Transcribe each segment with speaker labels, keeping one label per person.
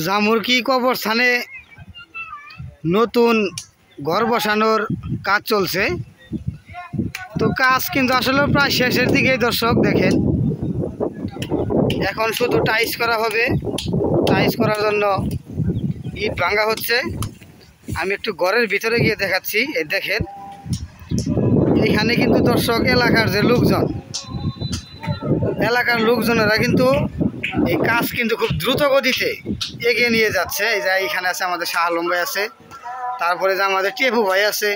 Speaker 1: জামুরকি কবরস্থানে নতুন ঘর বসানোর কাজ চলছে। তো কাজ কিন্তু আসলে প্রায় শেষের দিকেই দর্শক দেখেন। এখন শুধু টাইলস করা হবে। টাইলস করার জন্য ইট ভাঙা হচ্ছে। আমি একটু ঘরের ভিতরে গিয়ে দেখাচ্ছি। এই দেখেন, এইখানে কিন্তু দর্শক এলাকার যে লোকজন, এলাকার লোকজনেরা কিন্তু এই কাজ কিন্তু খুব দ্রুত গতিতে এগিয়ে নিয়ে যাচ্ছে। এই যে এখানে আছে আমাদের শাহ আলম ভাই আছে, তারপরে যে আমাদের টেপু ভাই আছে,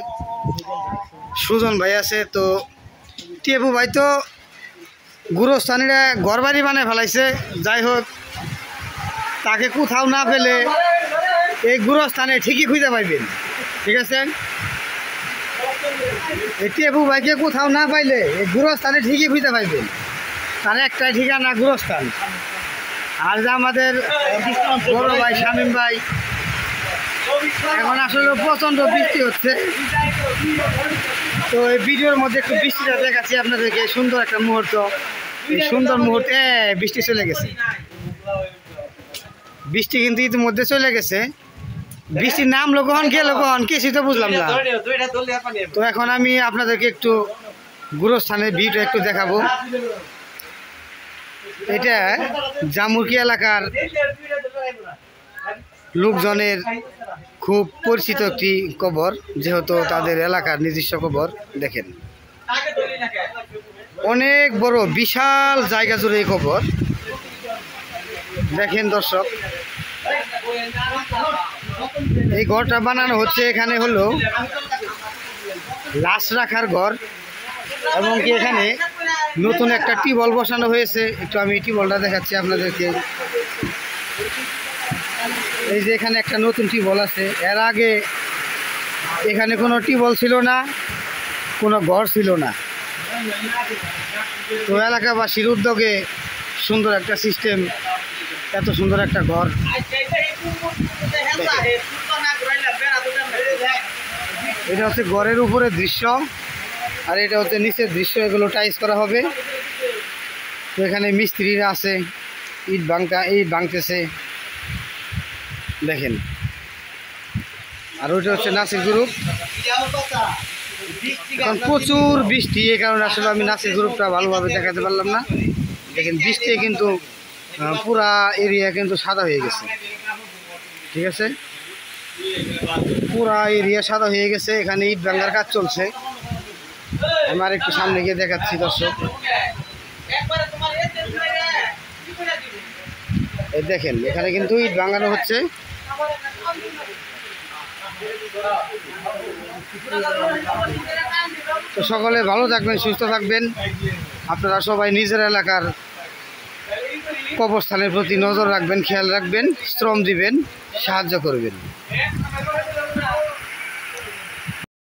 Speaker 1: সুজন ভাই আছে। তো টেপু ভাই তো গুরুস্থানীরা ঘর বাড়ি বানিয়ে ফেলাইছে। যাই হোক, তাকে কোথাও না পেলে এই গুরুস্থানে ঠিকই খুঁজে পাইবেন। ঠিক আছে, এই টেপু ভাইকে কোথাও না পাইলে এই গুরুস্থানে ঠিকই খুঁজে পাইবেন। তার একটাই ঠিকানা গুরুস্থান। আর যে আমাদের বড় ভাই শামীম ভাই, এখন আসলে প্রচণ্ড বৃষ্টি হচ্ছে। তো এই ভিডিওর মধ্যে একটু বৃষ্টিটা দেখাচ্ছি আপনাদেরকে। সুন্দর একটা মুহূর্ত, এই সুন্দর মুহূর্তে বৃষ্টি চলে গেছে। বৃষ্টি কিন্তু ইতিমধ্যে চলে গেছে। বৃষ্টির নামলো কখন গেল কখন কিছুই তো বুঝলাম না। তো এখন আমি আপনাদেরকে একটু গুরুস্থানের ভিডিও একটু দেখাবো। এটা জামুরকি এলাকার লোকজনের খুব পরিচিত একটি কবর, যেহেতু তাদের এলাকার নিজস্ব কবর। দেখেন, অনেক বড় বিশাল জায়গা জুড়ে এই কবর। দেখেন দর্শক, এই ঘরটা বানানো হচ্ছে। এখানে হলো লাশ রাখার ঘর, এবং কি এখানে নতুন একটা টিউবওয়েল বসানো হয়েছে। একটু আমি টিউবওয়েলটা দেখাচ্ছি আপনাদেরকে। এই যে এখানে একটা নতুন টিউবওয়েল আছে। এর আগে এখানে কোনো টিউবওয়েল ছিল না, কোনো ঘর ছিল না। তো এলাকাবাসীর উদ্যোগে সুন্দর একটা সিস্টেম, এত সুন্দর একটা ঘর। এটা হচ্ছে ঘরের উপরে দৃশ্য, আর এটা হচ্ছে নিচের দৃশ্য। এগুলো টাইলস করা হবে। তো এখানে মিস্ত্রিরা আছে, ইট ভাঙতেছে দেখেন। আর ওইটা হচ্ছে নাসির গ্রুপ। এখন প্রচুর বৃষ্টি, এই কারণে আসলে আমি নাসির গ্রুপটা ভালোভাবে দেখাতে পারলাম না। দেখেন, বৃষ্টি কিন্তু পুরা এরিয়া কিন্তু সাদা হয়ে গেছে। ঠিক আছে, পুরা এরিয়া সাদা হয়ে গেছে। এখানে ইট ভাঙার কাজ চলছে। আমি আর একটু সামনে গিয়ে দেখাচ্ছি দর্শক। এই দেখেন, এখানে কিন্তু ইট ভাঙানো হচ্ছে। তো সকলে ভালো থাকবেন, সুস্থ থাকবেন। আপনারা সবাই নিজের এলাকার কবরস্থানের প্রতি নজর রাখবেন, খেয়াল রাখবেন, শ্রম দিবেন, সাহায্য করবেন।